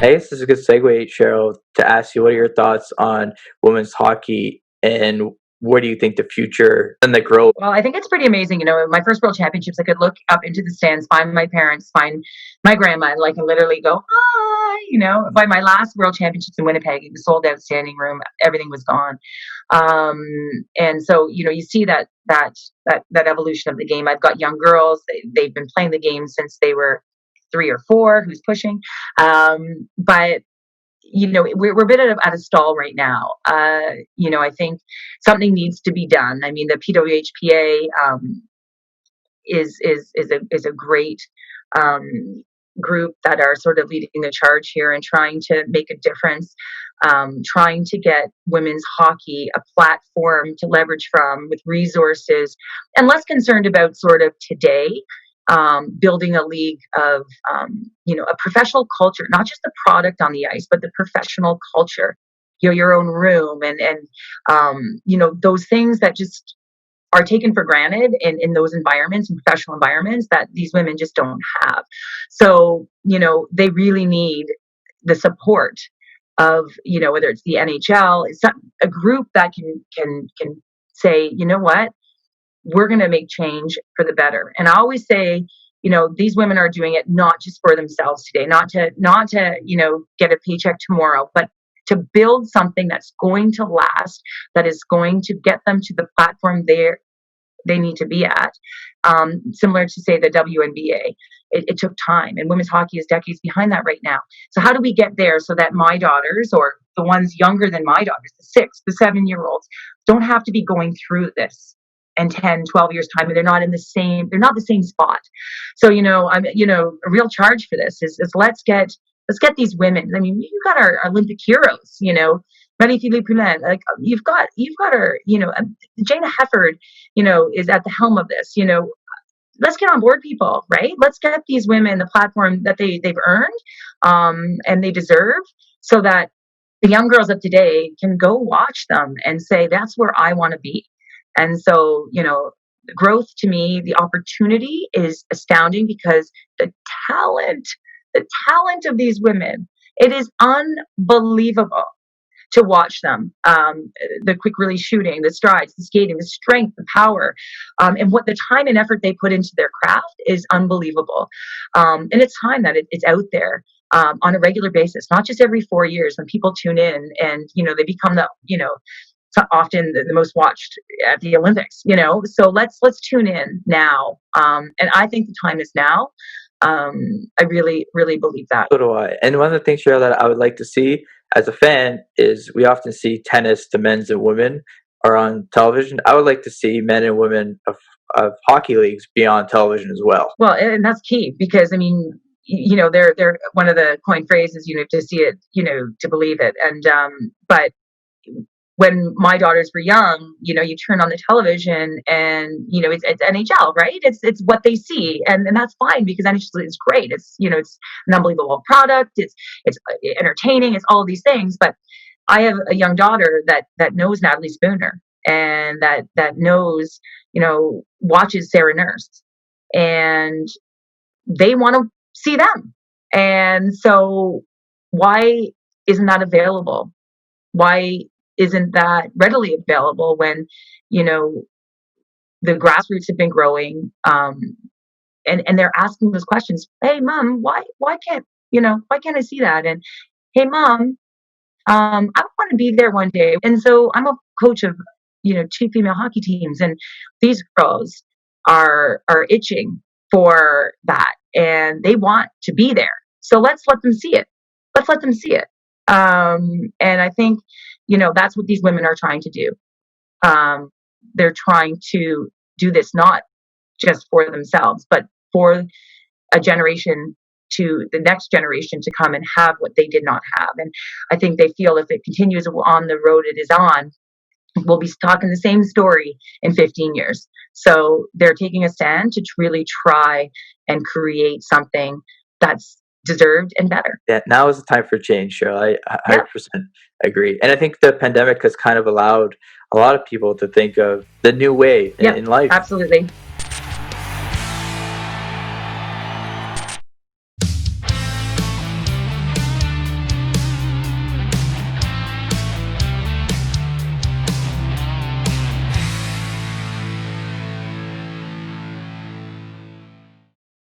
I guess this is a good segue, Cheryl, to ask you what are your thoughts on women's hockey and where do you think the future and the growth? Well, I think it's pretty amazing. My first World Championships, I could look up into the stands, find my parents, find my grandma, and like literally go, hi. By my last World Championships in Winnipeg, it was sold out standing room. Everything was gone. Um, and so, you see that evolution of the game. I've got young girls. They've been playing the game since they were 3 or 4, who's pushing. But we're a bit at a stall right now. I think something needs to be done. I mean, the PWHPA is a great um, group that are sort of leading the charge here and trying to make a difference, trying to get women's hockey a platform to leverage from with resources, and less concerned about sort of today. Building a league of, a professional culture, not just the product on the ice, but the professional culture, your own room, and those things that just are taken for granted in those environments and professional environments that these women just don't have. So, they really need the support of, whether it's the NHL, it's a group that can say, you know what, we're going to make change for the better. And I always say, these women are doing it not just for themselves today, not to get a paycheck tomorrow, but to build something that's going to last, that is going to get them to the platform they need to be at. Similar to, say, the WNBA, it took time, and women's hockey is decades behind that right now. So how do we get there so that my daughters, or the ones younger than my daughters, the 6, the 7-year-olds, don't have to be going through this in 10, 12 years time, and they're not the same spot. So, I'm, a real charge for this is let's get these women. I mean, you got our Olympic heroes, Marie-Philippe Poulin, like you've got our, Jana Hefford, is at the helm of this. Let's get on board, people, right? Let's get these women the platform that they've earned, and they deserve, so that the young girls of today can go watch them and say, that's where I want to be. And so, the growth, to me, the opportunity is astounding, because talent, the talent of these women, it is unbelievable to watch them. The quick release shooting, the strides, the skating, the strength, the power, and what the time and effort they put into their craft is unbelievable. And it's time that it's out there on a regular basis, not just every 4 years when people tune in and, they become often the most watched at the Olympics. So let's tune in now, and I think the time is now. I really, really believe that. So do I. And one of the things, Cheryl, that I would like to see as a fan is we often see tennis, the men's and women, are on television. I would like to see men and women of hockey leagues be on television as well. Well, and that's key, because I mean, they're one of the coin phrases, to see it, to believe it. And but when my daughters were young, you turn on the television and, it's NHL, right? It's what they see. And that's fine, because NHL is great. It's an unbelievable product. It's entertaining. It's all of these things. But I have a young daughter that knows Natalie Spooner, and that knows, watches Sarah Nurse, and they want to see them. And so why isn't that available? Why isn't that readily available when, the grassroots have been growing, and they're asking those questions? Hey, mom, why can't I see that? And hey, mom, I want to be there one day. And so I'm a coach of, 2 female hockey teams, and these girls are itching for that, and they want to be there. So let's let them see it. Let's let them see it. And I think, that's what these women are trying to do. Um, they're trying to do this not just for themselves, but for a generation, to the next generation to come and have what they did not have. And I think they feel if it continues on the road it is on, we'll be talking the same story in 15 years. So they're taking a stand to really try and create something that's deserved and better. Yeah, now is the time for change, Cheryl. I Yeah, 100% agree. And I think the pandemic has kind of allowed a lot of people to think of the new way yeah, in life. absolutely.